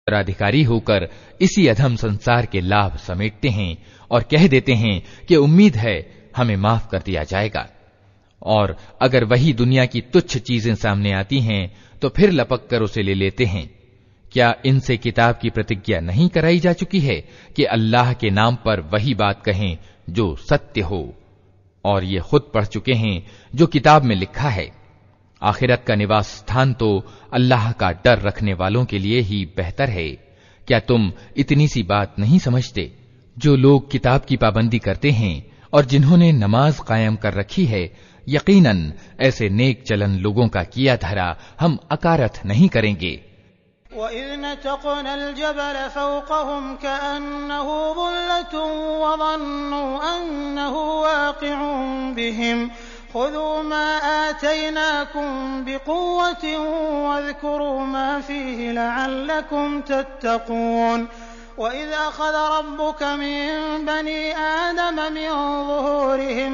उत्तराधिकारी होकर इसी अधम संसार के लाभ समेटते हैं और कह देते हैं कि उम्मीद है हमें माफ कर दिया जाएगा। और अगर वही दुनिया की तुच्छ चीजें सामने आती हैं तो फिर लपक कर उसे ले लेते हैं। क्या इनसे किताब की प्रतिज्ञा नहीं कराई जा चुकी है कि अल्लाह के नाम पर वही बात कहें जो सत्य हो, और ये खुद पढ़ चुके हैं जो किताब में लिखा है। आखिरत का निवास स्थान तो अल्लाह का डर रखने वालों के लिए ही बेहतर है। क्या तुम इतनी सी बात नहीं समझते? जो लोग किताब की पाबंदी करते हैं और जिन्होंने नमाज कायम कर रखी है, यकीनन ऐसे नेक चलन लोगों का किया धरा हम अकारथ नहीं करेंगे। वइज़ नतक़नल जबल फ़ौक़हुम कअन्नहु ज़ुल्लतुन वज़न्नु अन्नहु वाक़िउन बिहिम ख़ुज़ू मा आतैनाकुम बिक़ुव्वतिन वज़कुरू मा फ़ीहि लअल्लकुम तत्तक़ून। वइज़ अख़ज़ रब्बुक मिन बनी आदम मिन ज़ुहूरिहिम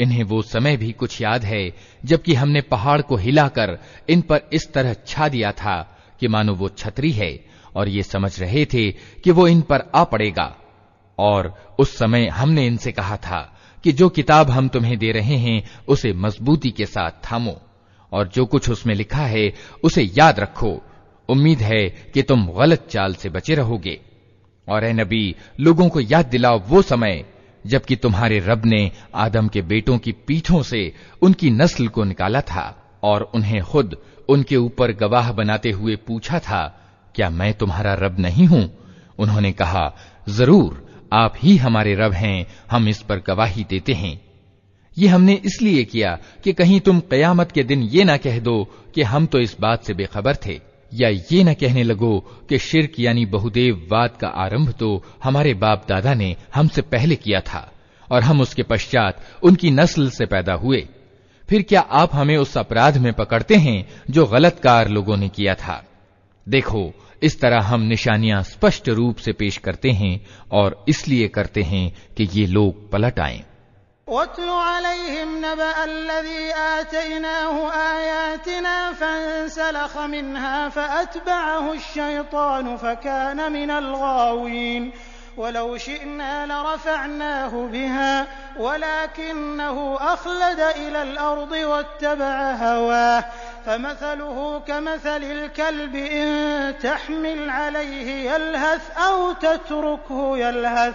इन्हें वो समय भी कुछ याद है जबकि हमने पहाड़ को हिलाकर इन पर इस तरह छा दिया था कि मानो वो छतरी है, और ये समझ रहे थे कि वो इन पर आ पड़ेगा। और उस समय हमने इनसे कहा था कि जो किताब हम तुम्हें दे रहे हैं उसे मजबूती के साथ थामो, और जो कुछ उसमें लिखा है उसे याद रखो। उम्मीद है कि तुम गलत चाल से बचे रहोगे। और ए नबी, लोगों को याद दिलाओ वो समय जबकि तुम्हारे रब ने आदम के बेटों की पीठों से उनकी नस्ल को निकाला था और उन्हें खुद उनके ऊपर गवाह बनाते हुए पूछा था, क्या मैं तुम्हारा रब नहीं हूं? उन्होंने कहा, जरूर आप ही हमारे रब हैं, हम इस पर गवाही देते हैं। ये हमने इसलिए किया कि कहीं तुम कयामत के दिन ये ना कह दो कि हम तो इस बात से बेखबर थे, या ये न कहने लगो कि शिर्क यानी बहुदेववाद का आरंभ तो हमारे बाप दादा ने हमसे पहले किया था और हम उसके पश्चात उनकी नस्ल से पैदा हुए। फिर क्या आप हमें उस अपराध में पकड़ते हैं जो गलतकार लोगों ने किया था? देखो, इस तरह हम निशानियां स्पष्ट रूप से पेश करते हैं और इसलिए करते हैं कि ये लोग पलट आएं। वत्लु अलैहिम नबअ अल्लज़ी आतैनाहु आयातिना फंसलख़ मिन्हा फअतबअहु अश-शयतानु फकान मिनल गावीन वलौ शिअना लरफ़अनाहु बिहा वलाकिन्नहु अख़लद इलल अर्दि वत्तबअ हवाह फमसलुहु कमसलिल कल्बि इन तहमिल अलैहि यल्हथ औ तत्रुकहु यल्हथ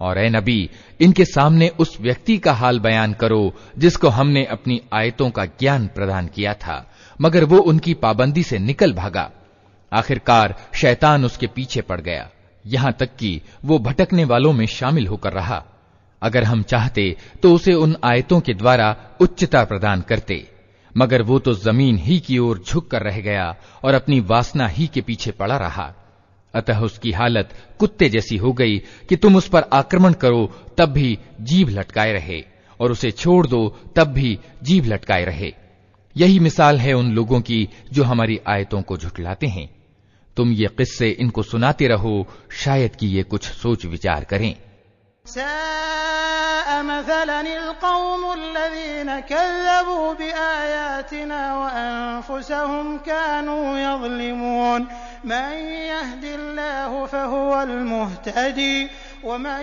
और ए नबी, इनके सामने उस व्यक्ति का हाल बयान करो जिसको हमने अपनी आयतों का ज्ञान प्रदान किया था, मगर वो उनकी पाबंदी से निकल भागा। आखिरकार शैतान उसके पीछे पड़ गया, यहां तक कि वो भटकने वालों में शामिल होकर रहा। अगर हम चाहते तो उसे उन आयतों के द्वारा उच्चता प्रदान करते, मगर वो तो जमीन ही की ओर झुक कर रह गया और अपनी वासना ही के पीछे पड़ा रहा। अतः उसकी हालत कुत्ते जैसी हो गई कि तुम उस पर आक्रमण करो तब भी जीभ लटकाए रहे, और उसे छोड़ दो तब भी जीभ लटकाए रहे। यही मिसाल है उन लोगों की जो हमारी आयतों को झुठलाते हैं। तुम ये किस्से इनको सुनाते रहो, शायद कि ये कुछ सोच विचार करें। साअ मसलन अलक़ौम अल्लज़ीन कज़्ज़बू बिआयातिना वअन्फुसहुम कानू यज़लिमून मन यहदिल्लाहु फहुवल मुहतदी वमन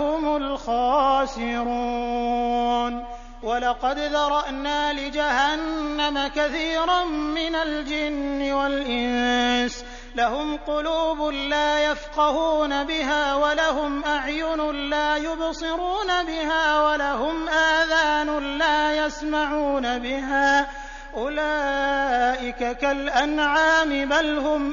हुमुल खासिरून। वलक़द ज़रअना लिजहन्नम कसीरन मिनल जिन्नि वल इंस लहुम क़ुलूबुन ला यफ़क़हून बिहा व लहुम अअयुनुन ला युबसिरून बिहा व लहुम आज़ानुन ला यस्मऊन बिहा उलाइक कल अन्आम बल हुम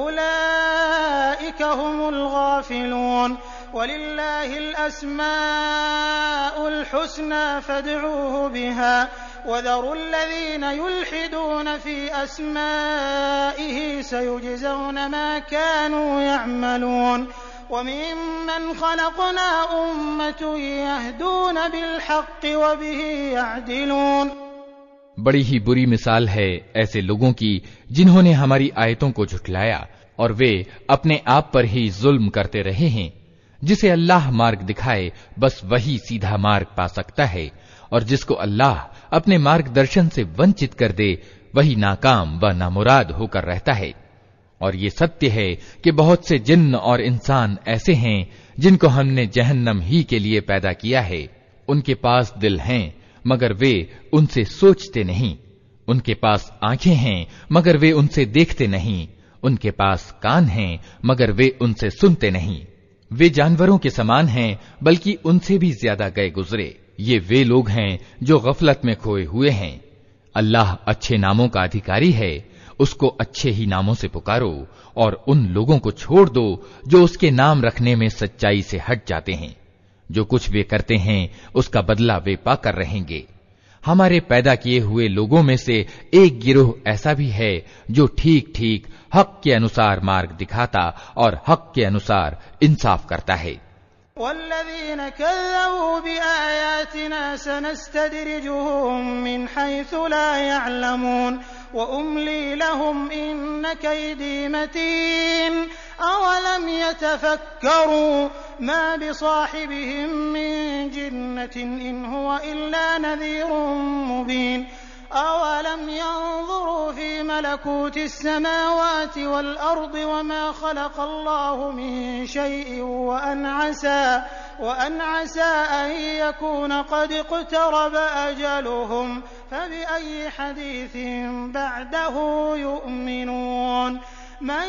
उलाइक हुमुल गाफ़िलून वलिल्लाहिल अस्माउल हुस्ना फदऊहु बिहा वज़रुल लज़ीना युल्हिदून फ़ी अस्माइहि सयुजज़ौन मा कानू यअमलून वमिम्मन ख़लक़ना उम्मतुन यहदून बिलहक़्क़ि व बिही यअदिलून। बड़ी ही बुरी मिसाल है ऐसे लोगों की जिन्होंने हमारी आयतों को झुठलाया और वे अपने आप पर ही जुल्म करते रहे हैं। जिसे अल्लाह मार्ग दिखाए बस वही सीधा मार्ग पा सकता है, और जिसको अल्लाह अपने मार्गदर्शन से वंचित कर दे वही नाकाम व नामुराद होकर रहता है। और ये सत्य है कि बहुत से जिन्न और इंसान ऐसे हैं जिनको हमने जहन्नम ही के लिए पैदा किया है। उनके पास दिल हैं मगर वे उनसे सोचते नहीं, उनके पास आंखें हैं मगर वे उनसे देखते नहीं, उनके पास कान हैं मगर वे उनसे सुनते नहीं। वे जानवरों के समान हैं बल्कि उनसे भी ज्यादा गए गुजरे। ये वे लोग हैं जो गफलत में खोए हुए हैं। अल्लाह अच्छे नामों का अधिकारी है, उसको अच्छे ही नामों से पुकारो और उन लोगों को छोड़ दो जो उसके नाम रखने में सच्चाई से हट जाते हैं। जो कुछ वे करते हैं उसका बदला वे पाकर रहेंगे। हमारे पैदा किए हुए लोगों में से एक गिरोह ऐसा भी है जो ठीक ठीक हक के अनुसार मार्ग दिखाता और हक के अनुसार इंसाफ करता है। वल्लज़ीन कज़्ज़बू बिआयातिना सनस्तदरिजुहुम मिन हैसु ला यअलमून व उम्ली लहुम इन्न कैदी मतीन अवलम यतफक्करू मा बिसाहिबिहिम मिन जिन्नतिन इन हुवा इल्ला नज़ीरुम मुबीन अवलम यंज़ुरू फी मलकूति स्समावाति वल अर्दि वमा खलक़ल्लाहु मिन शैइन व अन असा अन यकून क़द इक़्तरब अजलुहुम फबिअय्यि हदीसिन बअदहु यु'मिनून मन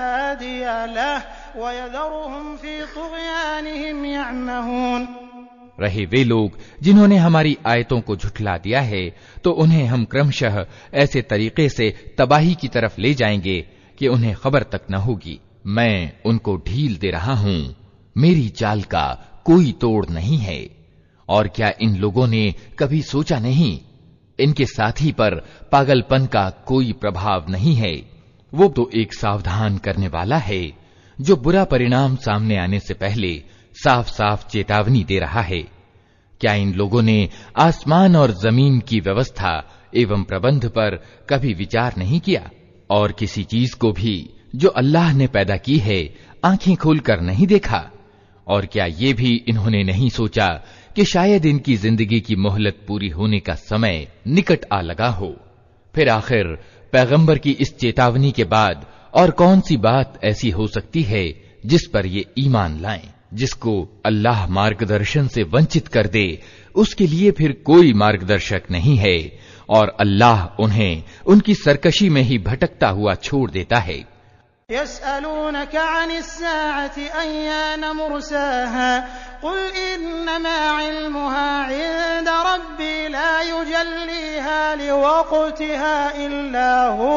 हादिय लहु व यज़रुहुम फी तुग़यानिहिम यअमहून। रहे वे लोग जिन्होंने हमारी आयतों को झुठला दिया है तो उन्हें हम क्रमशः ऐसे तरीके से तबाही की तरफ ले जाएंगे कि उन्हें खबर तक न होगी। मैं उनको ढील दे रहा हूं, मेरी चाल का कोई तोड़ नहीं है। और क्या इन लोगों ने कभी सोचा नहीं, इनके साथी पर पागलपन का कोई प्रभाव नहीं है। वो तो एक सावधान करने वाला है जो बुरा परिणाम सामने आने से पहले साफ साफ चेतावनी दे रहा है। क्या इन लोगों ने आसमान और जमीन की व्यवस्था एवं प्रबंध पर कभी विचार नहीं किया? और किसी चीज को भी जो अल्लाह ने पैदा की है आंखें खोलकर नहीं देखा? और क्या ये भी इन्होंने नहीं सोचा कि शायद इनकी जिंदगी की मोहलत पूरी होने का समय निकट आ लगा हो? फिर आखिर पैगंबर की इस चेतावनी के बाद और कौन सी बात ऐसी हो सकती है जिस पर ये ईमान लाएं? जिसको अल्लाह मार्गदर्शन से वंचित कर दे उसके लिए फिर कोई मार्गदर्शक नहीं है, और अल्लाह उन्हें उनकी सरकशी में ही भटकता हुआ छोड़ देता है। यसअलूनक अनिस्साअति अय्यान मुरसाहा कुल इन्नमा इल्मुहा इंद रब्बी ला युजल्लीहा लिवक़्तिहा इल्ला हु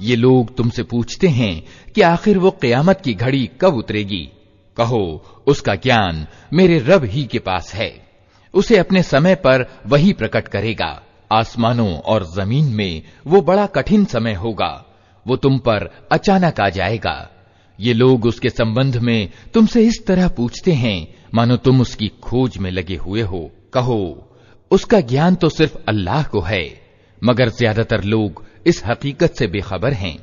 ये लोग तुमसे पूछते हैं कि आखिर वो क़यामत की घड़ी कब उतरेगी। कहो, उसका ज्ञान मेरे रब ही के पास है, उसे अपने समय पर वही प्रकट करेगा। आसमानों और जमीन में वो बड़ा कठिन समय होगा, वो तुम पर अचानक आ जाएगा। ये लोग उसके संबंध में तुमसे इस तरह पूछते हैं मानो तुम उसकी खोज में लगे हुए हो। कहो, उसका ज्ञान तो सिर्फ अल्लाह को है, मगर ज्यादातर लोग इस हकीकत से बेखबर हैं।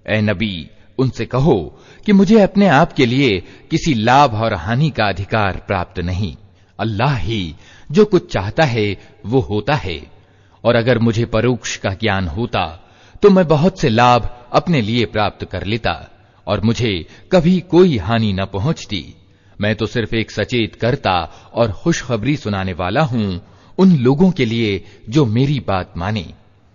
ए नबी, उनसे कहो कि मुझे अपने आप के लिए किसी लाभ और हानि का अधिकार प्राप्त नहीं। अल्लाह ही जो कुछ चाहता है वो होता है, और अगर मुझे परोक्ष का ज्ञान होता तो मैं बहुत से लाभ अपने लिए प्राप्त कर लेता और मुझे कभी कोई हानि न पहुंचती। मैं तो सिर्फ एक सचेत करता और खुशखबरी सुनाने वाला हूं उन लोगों के लिए जो मेरी बात माने।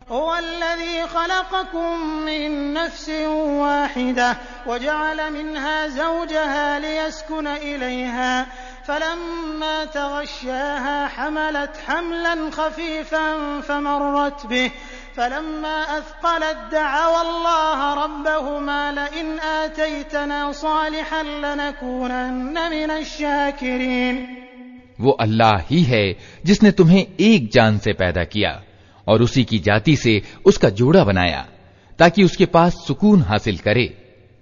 हुवल्लज़ी खलक़कुम मिन नफ्सिन वाहिदा वजअल मिन्हा ज़ौजहा लियस्कुन इलैहा फलम्मा तग़श्शाहा हमलत हमलन खफ़ीफ़न फमर्रत बिही फलम्मा अथक़लत दअवा अल्लाह रब्बहुमा लइन आतैतना सालिहन लनकूनन्न मिनश शाकिरीन। वो अल्लाह ही है जिसने तुम्हें एक जान से पैदा किया और उसी की जाति से उसका जोड़ा बनाया ताकि उसके पास सुकून हासिल करे।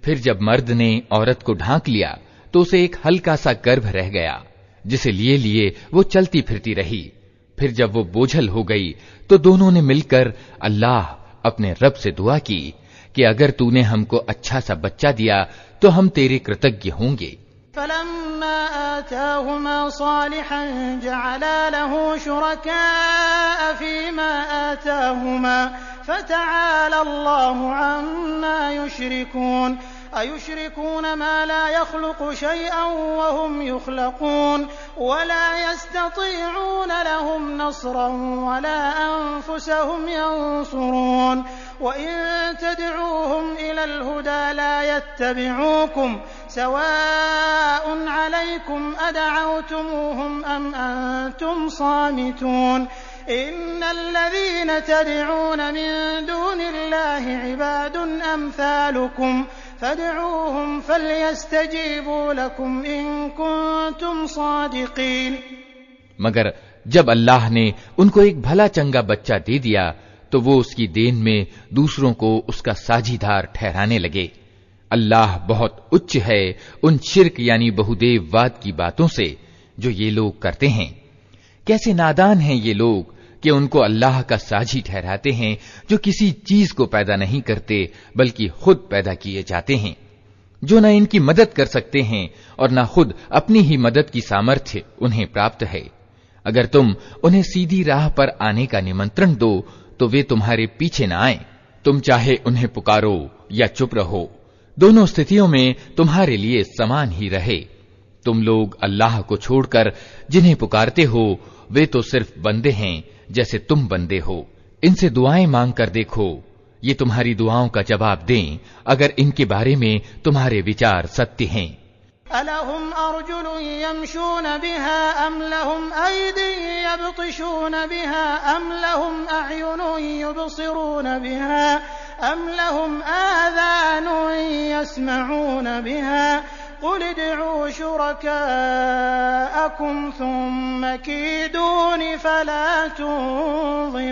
फिर जब मर्द ने औरत को ढांक लिया तो उसे एक हल्का सा गर्भ रह गया, जिसे लिए लिए वो चलती फिरती रही। फिर जब वो बोझल हो गई तो दोनों ने मिलकर अल्लाह अपने रब से दुआ की कि अगर तूने हमको अच्छा सा बच्चा दिया तो हम तेरे कृतज्ञ होंगे। फलम्मा आताहुमा सालिहन जअला लहू शुरकाअ फीमा आताहुमा फतआला अल्लाहु अम्मा युश्रिकून। अयुश्रिकून मा ला यख्लुकु शैअन वहुम युख्लकून वला यस्ततीऊन लहुम नस्रन वला अनफुसहुम यंसुरून वइन तदऊहुम इलल हुदा ला यत्तबिऊकुम सवाअन अलैकुम अदअवतमुहुम अम अंतुम सामितून। इन्नल्लज़ीन तदऊन मिन दूनिल्लाहि इबादुन अम्सालुकुम फदऊहुम फलयस्तजीबू लकुम इन कुंतुम सादिकीन। मगर जब अल्लाह ने उनको एक भला चंगा बच्चा दे दिया तो वो उसकी देन में दूसरों को उसका साझीदार ठहराने लगे। अल्लाह बहुत उच्च है उन शिर्क यानी बहुदेववाद की बातों से जो ये लोग करते हैं। कैसे नादान हैं ये लोग कि उनको अल्लाह का साझी ठहराते हैं जो किसी चीज को पैदा नहीं करते बल्कि खुद पैदा किए जाते हैं, जो न इनकी मदद कर सकते हैं और न खुद अपनी ही मदद की सामर्थ्य उन्हें प्राप्त है। अगर तुम उन्हें सीधी राह पर आने का निमंत्रण दो तो वे तुम्हारे पीछे न आए। तुम चाहे उन्हें पुकारो या चुप रहो, दोनों स्थितियों में तुम्हारे लिए समान ही रहे। तुम लोग अल्लाह को छोड़कर जिन्हें पुकारते हो वे तो सिर्फ बंदे हैं जैसे तुम बंदे हो। इनसे दुआएं मांग कर देखो, ये तुम्हारी दुआओं का जवाब दें अगर इनके बारे में तुम्हारे विचार सत्य हैं। अलहुम अर्जुलुन यमशून बिहा अम लहुम ऐदिन यबतिशून बिहा अम लहुम अयुनुन युबसिरून बिहा अम लहुम आज़ानुन यस्मऊन बिहा कुल उदऊ शुरकाअकुम थुम्मा कीदूनी फला तुनज़िरून।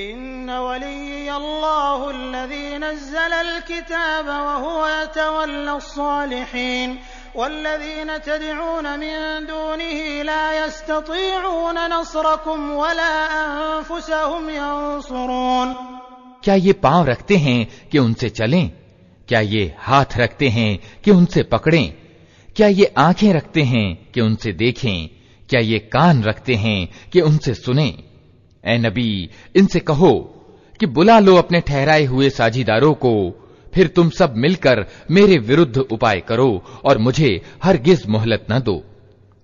इन्न वलिय्यल्लाहु अल्लज़ी नज़्ज़लल किताब वहुव यतवल्लस्सालिहीन वल्लज़ीन तदऊन मिन दूनिही ला यस्ततीऊन नस्रकुम वला अनफुसहुम यंसुरून। क्या ये पांव रखते हैं कि उनसे चलें? क्या ये हाथ रखते हैं कि उनसे पकड़ें? क्या ये आंखें रखते हैं कि उनसे देखें? क्या ये कान रखते हैं कि उनसे सुनें? ए नबी, इनसे कहो कि बुला लो अपने ठहराए हुए साझीदारों को, फिर तुम सब मिलकर मेरे विरुद्ध उपाय करो और मुझे हरगिज मोहलत न दो।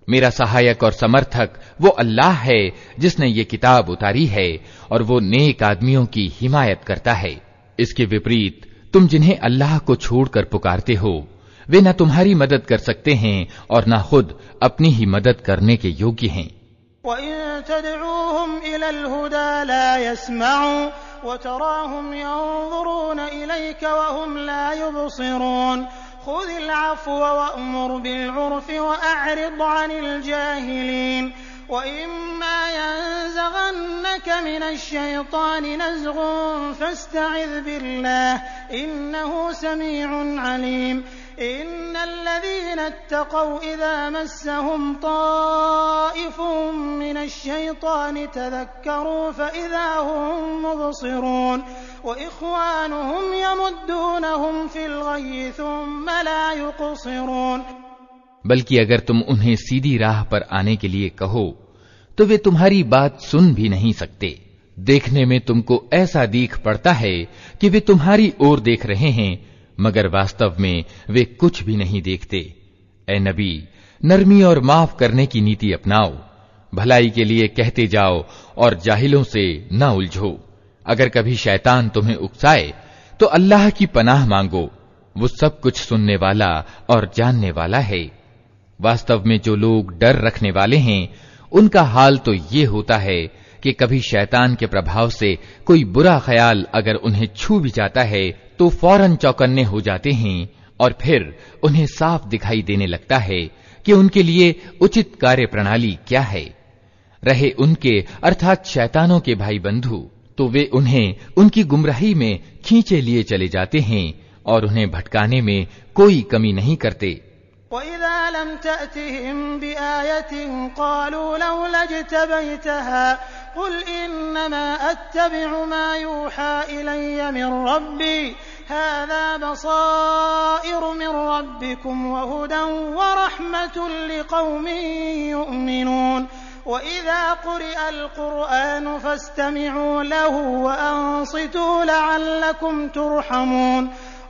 मेरा सहायक और समर्थक वो अल्लाह है जिसने ये किताब उतारी है और वो नेक आदमियों की हिमायत करता है। इसके विपरीत तुम जिन्हें अल्लाह को छोड़कर पुकारते हो वे न तुम्हारी मदद कर सकते हैं और न खुद अपनी ही मदद करने के योग्य हैं। वइन तदऊहुम इलल हुदा ला यस्मऊं वतराहुम यंज़ुरून इलैक वहुम ला युबसिरून। खुज़िल अफ़्व वअमुर बिलउर्फ़ि वअअरिज़ अनिल जाहिलीन। वइम्मा यंज़गन्नक यंज़ग़न्नक मिनश्शैतानि नज़ग़ुन फ़स्तइज़ बिल्लाह इन्नहु समीउन अलीम। इन्नल्लज़ीना इत्तक़ौ इज़ा मस्सहुम ताइफ़ुम मिनश्शैतानि तज़क्करू फ़इज़ा हुम मुबसिरून व इख़्वानुहुम यमुद्दूनहुम फ़िल ग़य्यि थुम्मा ला युक़सिरून। बल्कि अगर तुम उन्हें सीधी राह पर आने के लिए कहो तो वे तुम्हारी बात सुन भी नहीं सकते। देखने में तुमको ऐसा दीख पड़ता है कि वे तुम्हारी ओर देख रहे हैं, मगर वास्तव में वे कुछ भी नहीं देखते। ए नबी, नरमी और माफ करने की नीति अपनाओ, भलाई के लिए कहते जाओ और जाहिलों से न उलझो। अगर कभी शैतान तुम्हें उकसाए तो अल्लाह की पनाह मांगो, वो सब कुछ सुनने वाला और जानने वाला है। वास्तव में जो लोग डर रखने वाले हैं उनका हाल तो ये होता है कि कभी शैतान के प्रभाव से कोई बुरा ख्याल अगर उन्हें छू भी जाता है तो फौरन चौकन्ने हो जाते हैं और फिर उन्हें साफ दिखाई देने लगता है कि उनके लिए उचित कार्य प्रणाली क्या है। रहे उनके अर्थात शैतानों के भाई बंधु तो वे उन्हें उनकी गुमराही में खींचे लिए चले जाते हैं और उन्हें भटकाने में कोई कमी नहीं करते। वइज़ा लम तअतिहिम बिआयतिन क़ालू लौला इज्तबैतहा क़ुल इन्नमा अत्तबिउ मा यूहा इलय्य मिन रब्बी हाज़ा बसाइरु मिन रब्बिकुम व हुदन व रहमतुन लिक़ौमिन युमिनून। वइज़ा क़ुरिअल क़ुरआनु फ़स्तमिዑ लहु व अंसितू लअल्लकुम तुरहमून।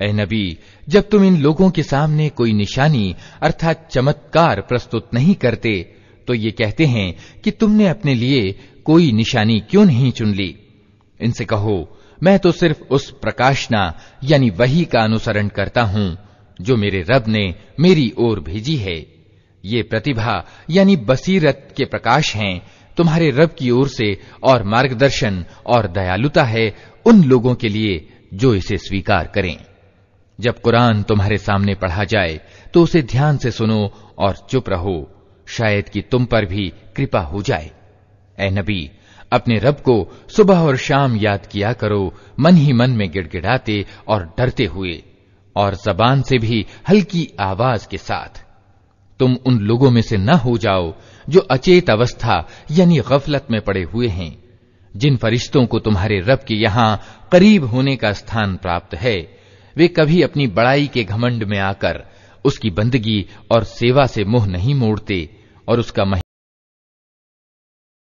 ए नबी, जब तुम इन लोगों के सामने कोई निशानी अर्थात चमत्कार प्रस्तुत नहीं करते तो ये कहते हैं कि तुमने अपने लिए कोई निशानी क्यों नहीं चुन ली। इनसे कहो, मैं तो सिर्फ उस प्रकाशना यानी वही का अनुसरण करता हूं जो मेरे रब ने मेरी ओर भेजी है। ये प्रतिभा यानी बसीरत के प्रकाश हैं तुम्हारे रब की ओर से और मार्गदर्शन और दयालुता है उन लोगों के लिए जो इसे स्वीकार करें। जब कुरान तुम्हारे सामने पढ़ा जाए तो उसे ध्यान से सुनो और चुप रहो, शायद कि तुम पर भी कृपा हो जाए। ए नबी, अपने रब को सुबह और शाम याद किया करो, मन ही मन में गिड़गिड़ाते और डरते हुए, और जबान से भी हल्की आवाज के साथ। तुम उन लोगों में से न हो जाओ जो अचेत अवस्था यानी गफलत में पड़े हुए हैं। जिन फरिश्तों को तुम्हारे रब के यहां करीब होने का स्थान प्राप्त है, वे कभी अपनी बड़ाई के घमंड में आकर उसकी बंदगी और सेवा से मुंह नहीं मोड़ते और उसका